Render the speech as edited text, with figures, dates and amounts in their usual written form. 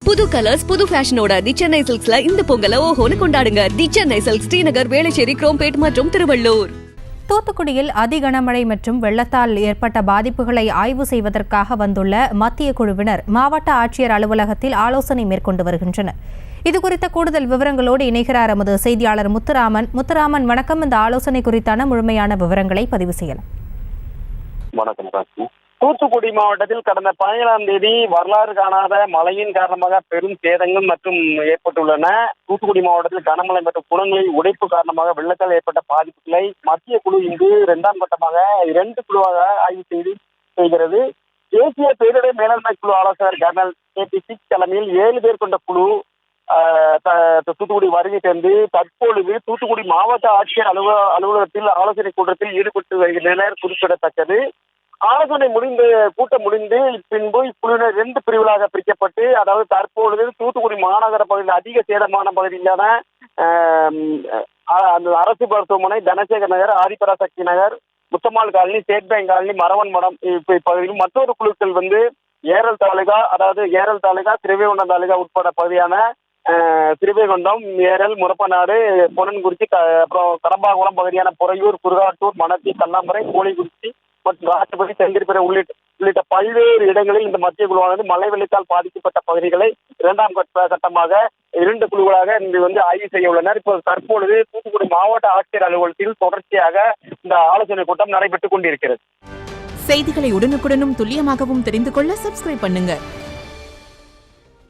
புது கலர்ஸ் புது ஃபேஷனோட தி சென்னை சில்க்ஸ்ல இந்த பொங்கலை ஓஹோன்னு கொண்டாடுங்க. தி சென்னை சில்க்ஸ், ஸ்ரீநகர், வேளச்சேரி, குரோம்பேட் மற்றும் திருவள்ளூர். தூத்துக்குடியில் அதி கனமழை மற்றும் வெள்ளத்தால் ஏற்பட்ட பாதிப்புகளை ஆய்வு செய்வதற்காக வந்துள்ள மத்திய குழுவினர் மாவட்ட ஆட்சியர் அலுவலகத்தில் ஆலோசனை மேற்கொண்டு வருகின்றனர். இதுகுறித்த கூடுதல் விவரங்களோடு இணைகிறார் எமது செய்தியாளர் முத்துராமன். வணக்கம். இந்த ஆலோசனை குறித்தான முழுமையான விவரங்களை பதிவு செய்யலாம். வணக்கம். தூத்துக்குடி மாவட்டத்தில் கடந்த 17ஆம் தேதி வரலாறு காணாத மழையின் காரணமாக பெரும் சேதங்கள் மற்றும் ஏற்பட்டுள்ளன. தூத்துக்குடி மாவட்டத்தில் கனமழை மற்றும் குளங்களில் உடைப்பு காரணமாக வெள்ளத்தால் ஏற்பட்ட பாதிப்புகளை மத்திய குழு இன்று 2ஆம் கட்டமாக 2 குழுவாக ஆய்வு செய்கிறது. தேசிய பேரிடர் மேலாண்மை குழு ஆலோசகர் கர்னல் KP6 தலைமையில் 7 பேர் கொண்ட குழு தூத்துக்குடி வருகை தந்து தற்பொழுது தூத்துக்குடி மாவட்ட ஆட்சியர் அலுவலகத்தில் ஆலோசனை கூட்டத்தில் ஈடுபட்டு வருகின்றனர் குறிப்பிடத்தக்கது. ஆலோசனை கூட்டம் முடிந்து பின்பு இக்குழுவினர் 2 பிரிவுகளாக பிரிக்கப்பட்டு, அதாவது தற்பொழுது தூத்துக்குடி மாநகர பகுதியில் அதிக சேதமான பகுதியிலான அந்த அரசு மருத்துவமனை, Dhanasekar Nagar, Adiparasakthi Nagar, Muthammal colony, state bank colony, Maravan Madam பகுதியில் மற்றொரு குழுக்கள் ஏரல் தாலுகா, திருவேகுண்டம் தாலுகா உட்பட பகுதியான திருவேகுண்டம், ஏரல், முரப்பநாடு, பொன்னன்குறிச்சி, அப்புறம் கடம்பாகுளம் பகுதியான பொறையூர், குருகாட்டூர், மணத்தி, கல்லாம்பறை, கோழிக்குறிச்சி மற்றும் ராஜபதி, செந்தில்புரை உள்ளிட்ட பல்வேறு இடங்களில் இந்த மத்திய குழுவானது மழை வெள்ளத்தால் பாதிக்கப்பட்ட பகுதிகளை 2ஆம் கட்டமாக 2 குழுக்களாக இன்று ஆய்வு செய்ய உள்ளனர். இப்போது தற்பொழுது தூத்துக்குடி மாவட்ட ஆட்சியர் அலுவலகத்தில் தொடர்ச்சியாக இந்த ஆலோசனை கூட்டம் நடைபெற்றுக் கொண்டிருக்கிறது. செய்திகளை உடனுக்குடனும் துல்லியமாகவும் தெரிந்து கொள்ள சப்ஸ்கிரைப் பண்ணுங்க.